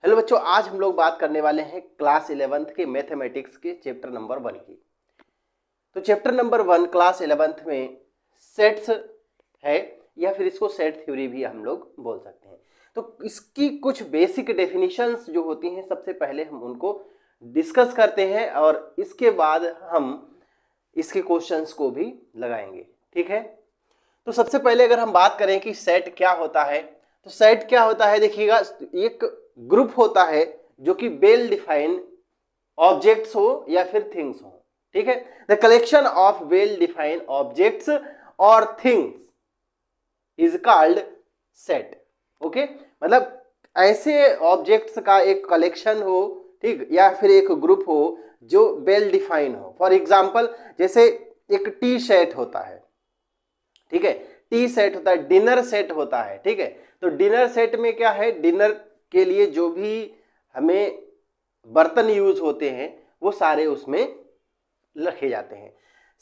Hello बच्चों, आज हम लोग बात करने वाले हैं क्लास 11th के मैथमेटिक्स के चैप्टर नंबर 1 की। तो चैप्टर नंबर 1 क्लास 11th में सेट्स है या फिर इसको सेट थ्योरी भी हम लोग बोल सकते हैं। तो इसकी कुछ बेसिक डेफिनेशंस जो होती हैं सबसे पहले हम उनको डिस्कस करते हैं और इसके बाद हम इसके क्वेश्चंस को भी लगाएंगे। ठीक है, तो सबसे पहले अगर हम बात करें कि सेट क्या होता है, तो सेट क्या होता है देखिएगा, एक ग्रुप होता है जो कि वेल डिफाइंड ऑब्जेक्ट्स हो या फिर थिंग्स हो। ठीक है, the collection of well defined objects और things is called set. Okay, मतलब ऐसे ऑब्जेक्ट्स का एक कलेक्शन हो, ठीक, या फिर एक ग्रुप हो जो वेल डिफाइंड हो। फॉर एग्जाम्पल जैसे एक टी सेट होता है, ठीक है, टी सेट होता है, डिनर सेट होता है। ठीक है, तो डिनर सेट में क्या है, डिनर के लिए जो भी हमें बर्तन यूज होते हैं वो सारे उसमें रखे जाते हैं।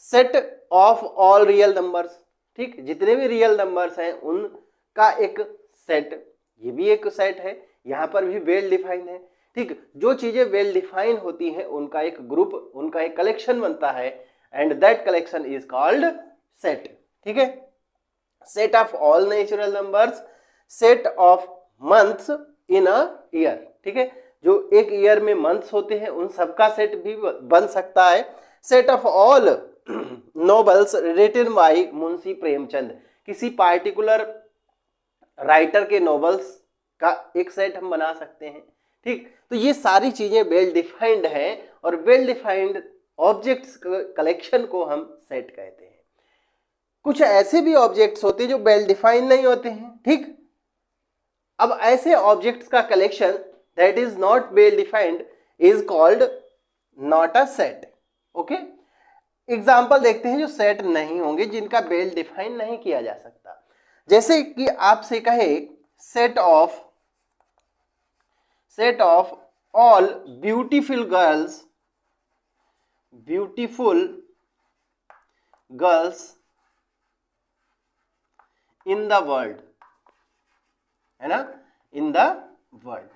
Set of all real numbers, ठीक, जितने भी रियल नंबर्स हैं उनका एक सेट, ये भी एक सेट है, यहां पर भी वेल डिफाइंड है। ठीक, जो चीजें वेल डिफाइंड होती हैं उनका एक ग्रुप, उनका एक कलेक्शन बनता है and that collection is called set. ठीक है, set of all natural numbers, set of months in a year. ठीक है, जो एक ईयर में मंथ्स होते हैं उन सबका सेट भी बन सकता है। Set of all novels written by Munshi Premchand, किसी पार्टिकुलर राइटर के नॉवेल्स का एक सेट हम बना सकते हैं। ठीक, तो ये सारी चीजें वेल डिफाइंड हैं और वेल डिफाइंड ऑब्जेक्ट्स कलेक्शन को हम सेट कहते हैं। कुछ ऐसे भी ऑब्जेक्ट्स होते हैं जो वेल डिफाइंड नहीं होते हैं। ठीक, अब ऐसे ऑब्जेक्ट्स का collection that is not well defined is called not a set. Okay, example देखते हैं जो सेट नहीं होंगे, जिनका वेल डिफाइन नहीं किया जा सकता। जैसे कि आपसे कहे set of all beautiful girls in the world, है ना, इन द वर्ल्ड।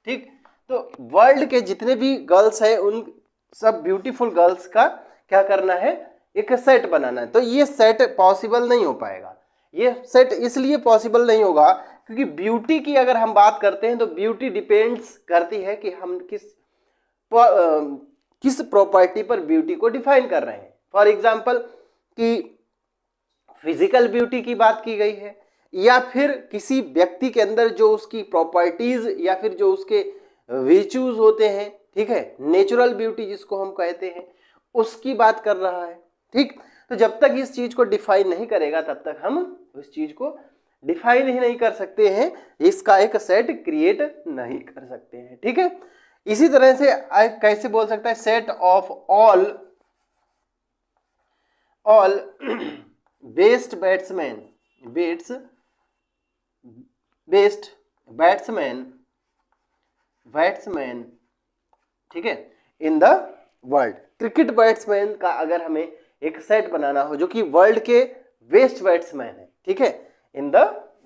ठीक, तो वर्ल्ड के जितने भी गर्ल्स हैं उन सब ब्यूटीफुल गर्ल्स का क्या करना है, एक सेट बनाना है। तो ये सेट पॉसिबल नहीं हो पाएगा। ये सेट इसलिए पॉसिबल नहीं होगा क्योंकि ब्यूटी की अगर हम बात करते हैं तो ब्यूटी डिपेंड्स करती है कि हम किस प्रॉपर्टी पर ब्यूटी को डिफाइन कर रहे हैं। फॉर एग्जाम्पल कि फिजिकल ब्यूटी की बात की गई है या फिर किसी व्यक्ति के अंदर जो उसकी प्रॉपर्टीज या फिर जो उसके वर्च्यूज होते हैं, ठीक है, नेचुरल ब्यूटी जिसको हम कहते हैं, उसकी बात कर रहा है। ठीक, तो जब तक इस चीज को डिफाइन नहीं करेगा तब तक हम उस चीज को डिफाइन ही नहीं कर सकते हैं, इसका एक सेट क्रिएट नहीं कर सकते हैं। ठीक है, इसी तरह से कैसे बोल सकता है, set of all best batsman, ठीक है, in the world. Cricket batsman का अगर हमें एक सेट बनाना हो जो कि वर्ल्ड के बेस्ट बैट्समैन है, ठीक है, इन द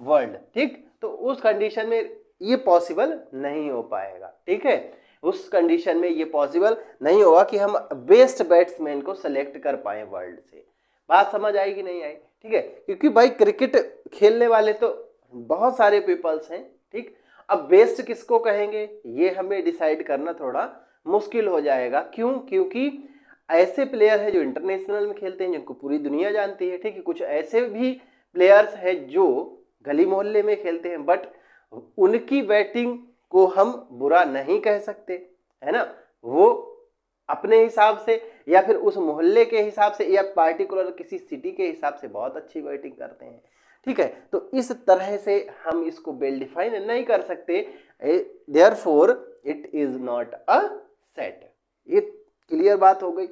वर्ल्ड, ठीक, तो उस कंडीशन में ये पॉसिबल नहीं हो पाएगा। ठीक है, उस कंडीशन में ये पॉसिबल नहीं होगा कि हम बेस्ट बैट्समैन को सेलेक्ट कर पाए वर्ल्ड से। बात समझ आई कि नहीं आई? ठीक है, क्योंकि भाई क्रिकेट खेलने वाले तो बहुत सारे पीपल्स हैं। ठीक, अब बेस्ट किसको कहेंगे ये हमें डिसाइड करना थोड़ा मुश्किल हो जाएगा। क्यों? क्योंकि ऐसे प्लेयर हैं जो इंटरनेशनल में खेलते हैं जिनको पूरी दुनिया जानती है। ठीक है, कुछ ऐसे भी प्लेयर्स हैं जो गली मोहल्ले में खेलते हैं, बट उनकी बैटिंग को हम बुरा नहीं कह सकते, है ना, वो अपने हिसाब से या फिर उस मोहल्ले के हिसाब से या पार्टिकुलर किसी सिटी के हिसाब से बहुत अच्छी बैटिंग करते हैं। ठीक है, तो इस तरह से हम इसको वेल डिफाइन नहीं कर सकते, therefore it is not a set. ये क्लियर बात हो गई।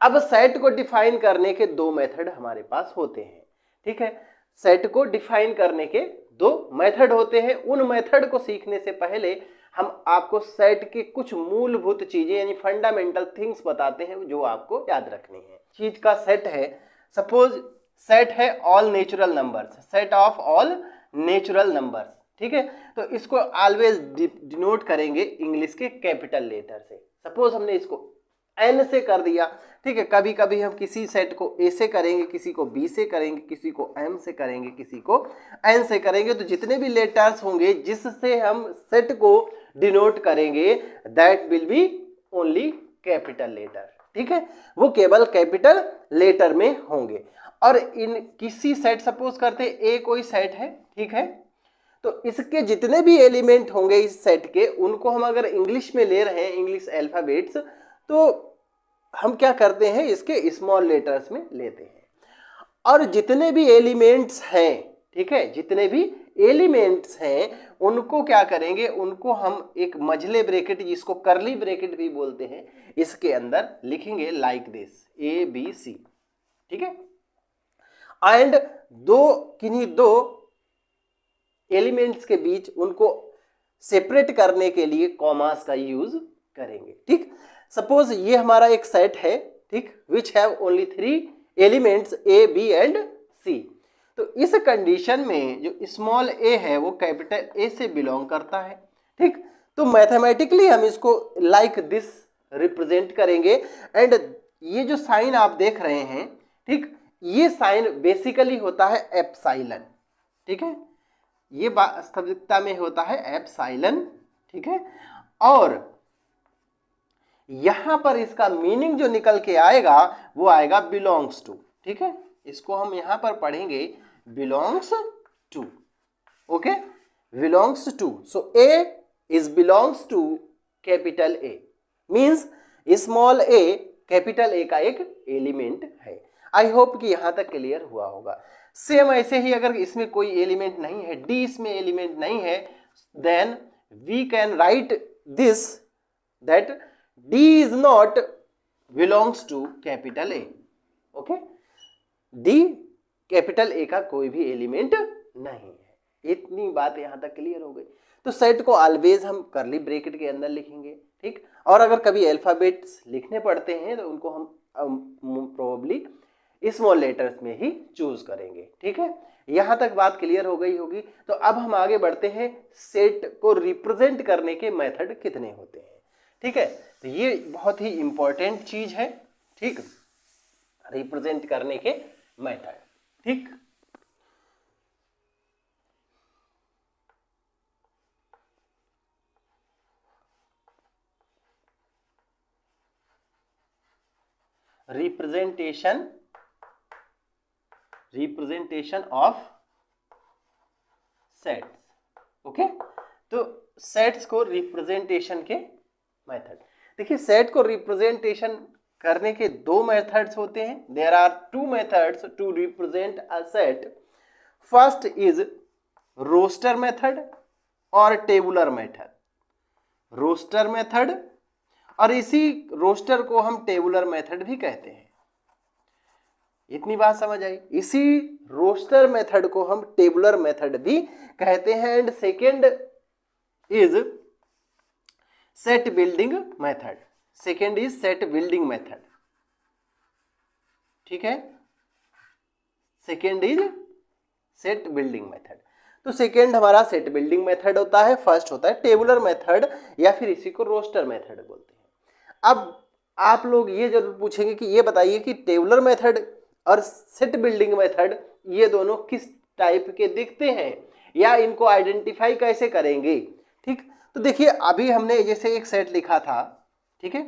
अब सेट को डिफाइन करने के दो मेथड हमारे पास होते हैं। ठीक है, सेट को डिफाइन करने के दो मेथड होते हैं। उन मेथड को सीखने से पहले हम आपको सेट के कुछ मूलभूत चीजें यानी फंडामेंटल थिंग्स बताते हैं जो आपको याद रखनी है। चीज का सेट है, सपोज सेट है all natural numbers, set of all natural numbers. ठीक है। तो इसको ऑलवेज डिनोट करेंगे इंग्लिश के कैपिटल लेटर से। सपोज हमने इसको एन से कर दिया, ठीक है, कभी कभी हम किसी सेट को ए से करेंगे, किसी को बी से करेंगे, किसी को एम से करेंगे, किसी को एन से करेंगे, तो जितने भी लेटर्स होंगे जिससे हम सेट को डिनोट करेंगे that will be only capital letter, ठीक है, वो केवल कैपिटल लेटर में होंगे। और इन किसी सेट, सपोज करते ए कोई सेट है, ठीक है, तो इसके जितने भी एलिमेंट होंगे इस सेट के, उनको हम अगर इंग्लिश में ले रहे हैं, इंग्लिश अल्फाबेट्स, तो हम क्या करते हैं, इसके स्मॉल लेटर्स में लेते हैं। और जितने भी एलिमेंट्स हैं, ठीक है, जितने भी एलिमेंट्स हैं उनको क्या करेंगे, उनको हम एक मझले ब्रैकेट, जिसको करली ब्रैकेट भी बोलते हैं, इसके अंदर लिखेंगे like this A B C, ठीक है। एंड किन्हीं दो एलिमेंट्स के बीच उनको सेपरेट करने के लिए कॉमास का यूज करेंगे, ठीक। सपोज ये हमारा एक सेट है, ठीक, which have only 3 elements A B and C. तो इस कंडीशन में जो स्मॉल ए है वो कैपिटल ए से बिलोंग करता है, ठीक। तो मैथमेटिकली हम इसको लाइक दिस रिप्रेजेंट करेंगे। एंड ये जो साइन आप देख रहे हैं, ठीक, ये साइन बेसिकली होता है एप्सिलॉन, ठीक है, ये वास्तविकता में होता है एप्सिलॉन, ठीक है। और यहां पर इसका मीनिंग जो निकल के आएगा वो आएगा बिलोंग्स टू, ठीक है, इसको हम यहां पर पढ़ेंगे belongs to, okay, belongs to. So A is belongs to capital A, means small A capital A का एक एलिमेंट है। आई होप कि यहां तक क्लियर हुआ होगा। सेम ऐसे ही अगर इसमें कोई एलिमेंट नहीं है, डी इसमें एलिमेंट नहीं है, then we can write this that D is not belongs to capital A, okay, D capital A का कोई भी एलिमेंट नहीं है। इतनी बात यहां तक क्लियर हो गई। तो सेट को ऑलवेज हम करली ब्रैकेट के अंदर लिखेंगे, ठीक। और अगर कभी अल्फाबेट्स लिखने पड़ते हैं तो उनको हम प्रोबेबली स्मॉल लेटर्स में ही चूज करेंगे, ठीक है। यहां तक बात क्लियर हो गई होगी। तो अब हम आगे बढ़ते हैं, सेट को रिप्रेजेंट करने के मेथड कितने होते हैं, ठीक है। तो ये बहुत ही इंपॉर्टेंट चीज है, ठीक, रिप्रेजेंट करने के मेथड, ठीक। Representation of sets, okay. तो सेट्स को रिप्रेजेंटेशन के मेथड, देखिए, सेट को रिप्रेजेंटेशन करने के 2 मेथड्स होते हैं। There are 2 methods to represent a set. First is roster method और टेबुलर मेथड। रोस्टर मेथड, और इसी रोस्टर को हम टेबुलर मेथड भी कहते हैं। इतनी बात समझ आई। इसी रोस्टर मेथड को हम टेबुलर मेथड भी कहते हैं। And second is set building method. Second is set building method, ठीक है। Second is set building method. तो सेकेंड हमारा सेट बिल्डिंग मेथड होता है, फर्स्ट होता है टेबुलर मेथड, या फिर इसी को रोस्टर मेथड बोलते हैं। अब आप लोग ये जरूर पूछेंगे कि ये बताइए कि टेबुलर मेथड और सेट बिल्डिंग मेथड ये दोनों किस टाइप के दिखते हैं, या इनको आइडेंटिफाई कैसे करेंगे, ठीक। तो देखिए, अभी हमने जैसे एक सेट लिखा था, ठीक है,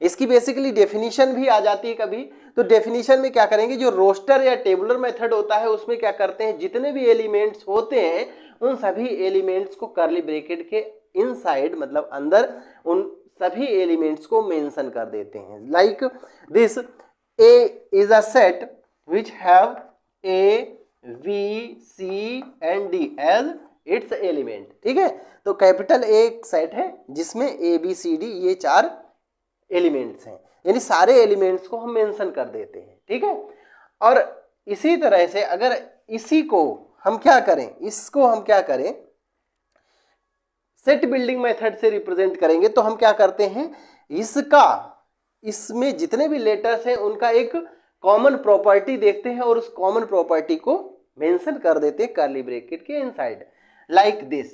इसकी बेसिकली डेफिनेशन भी आ जाती है कभी। तो डेफिनेशन में क्या करेंगे, जो रोस्टर या टेबुलर मेथड होता है उसमें क्या करते हैं, जितने भी एलिमेंट्स होते हैं उन सभी एलिमेंट्स को करली ब्रैकेट के इनसाइड, मतलब अंदर, उन सभी एलिमेंट्स को मेंशन कर देते हैं। Like this A is a set which have A, V, C and D as its element, ठीक है। तो कैपिटल A एक सेट है जिसमें A, B, C, D ये 4 एलिमेंट्स हैं, यानी सारे एलिमेंट्स को हम मेंशन कर देते हैं, ठीक है। और इसी तरह से अगर इसी को हम क्या करें, इसको हम क्या करें, सेट बिल्डिंग मेथड से रिप्रेजेंट करेंगे, तो हम क्या करते हैं, इसमें जितने भी लेटर्स हैं उनका एक कॉमन प्रॉपर्टी देखते हैं और उस कॉमन प्रॉपर्टी को मेंशन कर देते हैं कर्ली ब्रैकेट के inside. like this.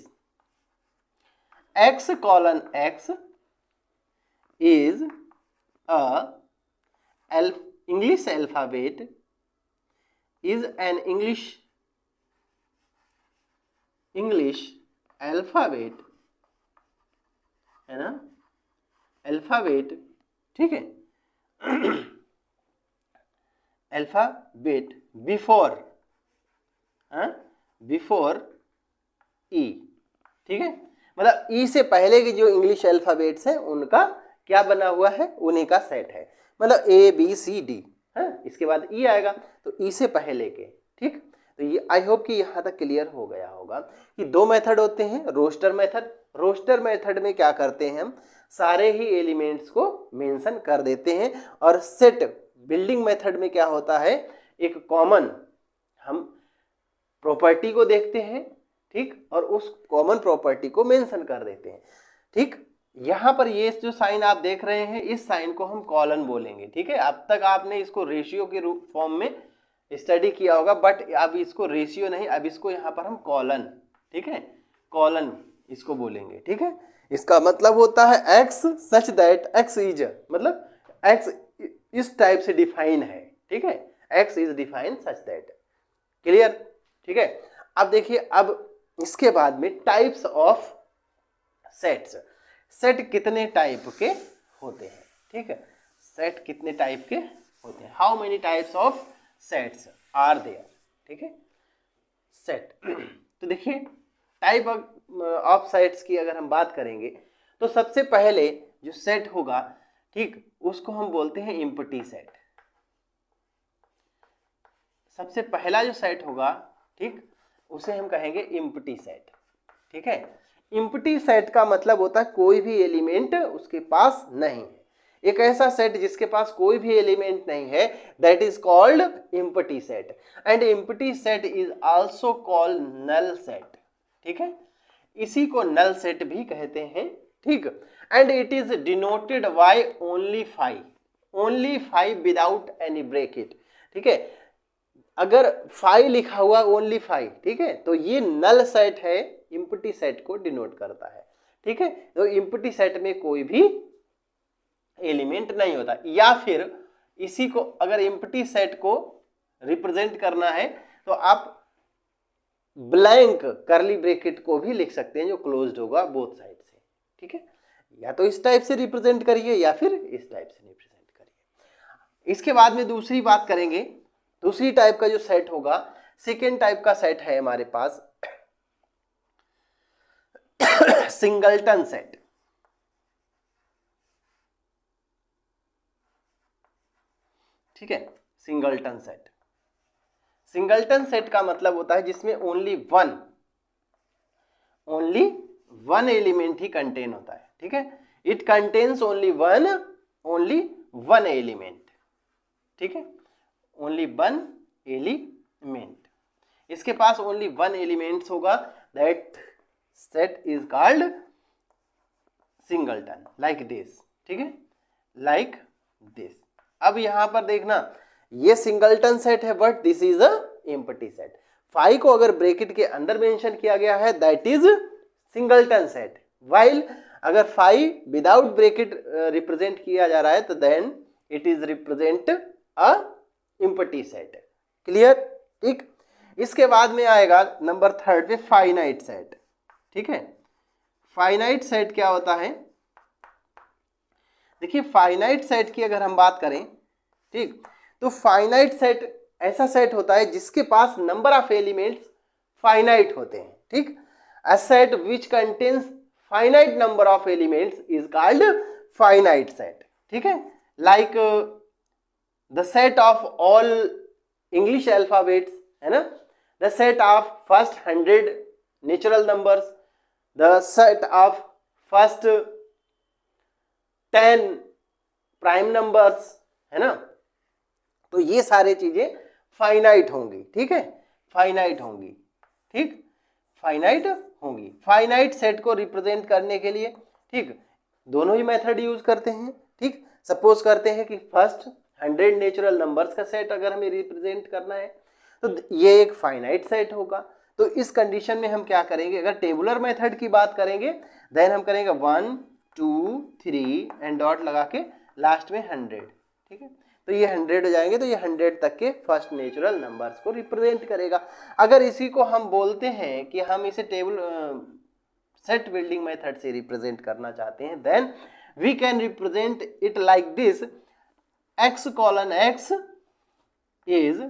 X colon X is a English alphabet, is an English alphabet, है ना, अल्फाबेट, ठीक है, अल्फाबेट बिफोर ई, ठीक है, मतलब ई से पहले की जो इंग्लिश अल्फाबेट्स हैं उनका क्या बना हुआ है, उन्हीं का सेट है, मतलब ए बी सी डी है, इसके बाद ई आएगा तो ई से पहले के, ठीक। तो ये आई होप कि यहाँ तक क्लियर हो गया होगा कि दो मेथड होते हैं, रोस्टर मेथड। रोस्टर मेथड में क्या करते हैं हम, सारे ही एलिमेंट्स को मेंशन कर देते हैं, और सेट बिल्डिंग मेथड में क्या होता है, एक कॉमन हम प्रॉपर्टी को देखते हैं, ठीक, और उस कॉमन प्रॉपर्टी को मेंशन कर देते हैं, ठीक। यहाँ पर ये जो साइन आप देख रहे हैं, इस साइन को हम कॉलन बोलेंगे, ठीक है। अब तक आपने इसको रेशियो के रूप फॉर्म में स्टडी किया होगा, बट अब इसको रेशियो नहीं, अब इसको यहाँ पर हम कॉलन, ठीक है, कॉलन इसको बोलेंगे, ठीक है। इसका मतलब होता है x such that x is, मतलब एक्स इस टाइप से डिफाइन है, ठीक है, x is define such that, clear, ठीक है। अब देखिए, अब इसके बाद में टाइप्स ऑफ सेट्स, सेट कितने टाइप के होते हैं, ठीक है, सेट कितने टाइप के होते हैं, how many types of sets are there, ठीक है, सेट। तो देखिए टाइप ऑफ सेट्स की अगर हम बात करेंगे तो सबसे पहले जो सेट होगा, ठीक, उसको हम बोलते हैं एम्प्टी सेट। सबसे पहला जो सेट होगा, ठीक, उसे हम कहेंगे एम्प्टी सेट, ठीक है। एम्प्टी सेट का मतलब होता है कोई भी एलिमेंट उसके पास नहीं है, एक ऐसा सेट जिसके पास कोई भी एलिमेंट नहीं है, that is called empty set, and empty set is also called null set, ठीक है, इसी को नल सेट भी कहते हैं, ठीक। And it is denoted by only 5 without any bracket, ठीक है, अगर 5 लिखा हुआ ओनली 5, ठीक है, तो ये नल सेट है, एम्प्टी सेट को डिनोट करता है, ठीक है। तो एम्प्टी सेट में कोई भी एलिमेंट नहीं होता, या फिर इसी को अगर एम्प्टी सेट को रिप्रेजेंट करना है तो आप ब्लैंक कर्ली ब्रैकेट को भी लिख सकते हैं जो क्लोज्ड होगा बोथ साइड से, ठीक है, या तो इस टाइप से रिप्रेजेंट करिए या फिर इस टाइप से रिप्रेजेंट करिए। इसके बाद में दूसरी बात करेंगे, दूसरी टाइप का जो सेट होगा, सेकेंड टाइप का सेट है हमारे पास सिंगलटन सेट, ठीक है, सिंगलटन सेट। सिंगलटन सेट का मतलब होता है जिसमें ओनली वन एलिमेंट ही कंटेन होता है, ठीक है, it contains only one element, ठीक है, ओनली वन एलिमेंट, इसके पास ओनली वन एलिमेंट्स होगा, that set is called singleton, like this, ठीक है, लाइक दिस। अब यहां पर देखना, ये सिंगलटन सेट है, but this is a empty set. 5 को अगर ब्रैकेट के अंदर मेंशन किया गया है, that is singleton set, while अगर 5 विदाउट ब्रैकेट रिप्रेजेंट किया जा रहा है तो then it is represent a empty set, clear, ठीक। इसके बाद में आएगा नंबर 3 पे फाइनाइट सेट, ठीक है। फाइनाइट सेट क्या होता है, देखिए फाइनाइट सेट की अगर हम बात करें, ठीक, तो फाइनाइट सेट ऐसा सेट होता है जिसके पास नंबर ऑफ एलिमेंट्स फाइनाइट होते हैं, ठीक। A set which contains finite number of elements is called finite set, ठीक है, like the set of all English alphabets, है ना, the set of first 100 natural numbers, the set of first 10 prime numbers, है ना, तो ये सारे चीजें फाइनाइट होंगी, ठीक है, फाइनाइट होंगी, ठीक, फाइनाइट होंगी। फाइनाइट सेट को रिप्रेजेंट करने के लिए, ठीक, दोनों ही मेथड यूज करते हैं, ठीक। सपोज करते हैं कि फर्स्ट 100 नेचुरल नंबर्स का सेट अगर हमें रिप्रेजेंट करना है तो ये एक फाइनाइट सेट होगा, तो इस कंडीशन में हम क्या करेंगे, अगर टेबुलर मेथड की बात करेंगे देन हम करेंगे 1 2 3 एंड डॉट लगा के लास्ट में 100, ठीक है। तो ये 100 हो जाएंगे, तो ये 100 तक के फर्स्ट नेचुरल नंबर्स को रिप्रेजेंट करेगा। अगर इसी को हम बोलते हैं कि हम इसे टेबल सेट बिल्डिंग मेथड से रिप्रेजेंट करना चाहते हैं, then we can represent it like this, x colon x is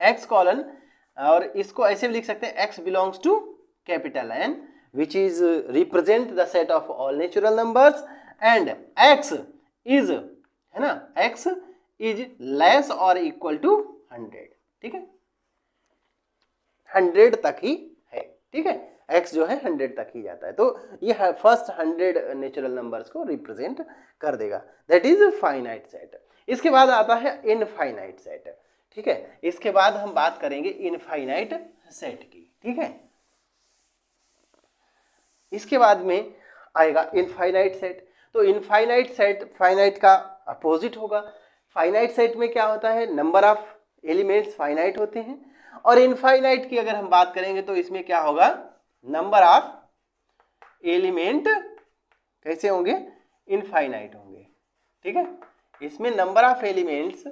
x colon, और इसको ऐसे भी लिख सकते हैं x belongs to capital N which is represent the set of all natural numbers and x is, है ना, x is less or equal to 100, ठीक है, 100 तक ही है, ठीक है, x जो है 100 तक ही जाता है। तो ये फर्स्ट 100 नेचुरल नंबर्स को रिप्रेजेंट कर देगा, दैट इज फाइनाइट सेट। इसके बाद आता है इनफाइनाइट सेट, ठीक है। इसके बाद हम बात करेंगे इनफाइनाइट सेट की, ठीक है। इसके बाद में आएगा इनफाइनाइट सेट। तो इनफाइनाइट सेट फाइनाइट का अपोजिट होगा। फाइनाइट सेट में क्या होता है, नंबर ऑफ एलिमेंट्स फाइनाइट होते हैं, और इनफाइनाइट की अगर हम बात करेंगे तो इसमें क्या होगा, नंबर ऑफ एलिमेंट कैसे होंगे, इनफाइनाइट होंगे, ठीक है। इसमें नंबर ऑफ एलिमेंट्स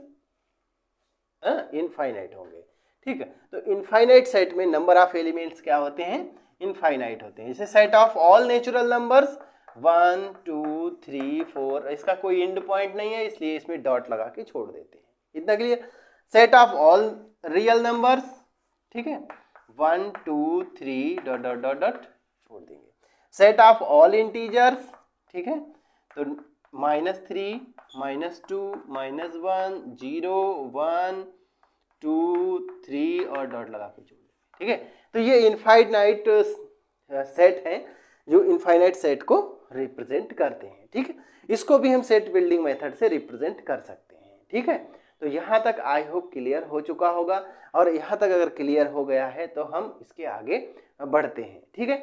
इनफाइनाइट होंगे, ठीक है। तो इनफाइनाइट सेट में नंबर ऑफ एलिमेंट्स क्या होते हैं, इनफाइनाइट होते हैं। इसे set of all natural numbers 1 2 3 4, इसका कोई एंड पॉइंट नहीं है इसलिए इसमें डॉट लगा के छोड़ देते हैं, इतना clear. Set of all real numbers, ठीक है, 1 2 3 डॉट डॉट डॉट डॉट छोड़ देंगे। सेट ऑफ ऑल इंटीजर्स, ठीक है, तो -3 -2 -1 0 1 2 3 और डॉट लगा के छोड़ देंगे, ठीक है। तो ये इनफाइनाइट सेट हैं जो इनफाइनाइट सेट को रिप्रेजेंट करते हैं, ठीक है। इसको भी हम सेट बिल्डिंग मेथड से रिप्रेजेंट कर सकते हैं, ठीक है। तो यहाँ तक आई होप क्लियर हो चुका होगा, और यहाँ तक अगर क्लियर हो गया है तो हम इसके आगे बढ़ते हैं, ठीक है।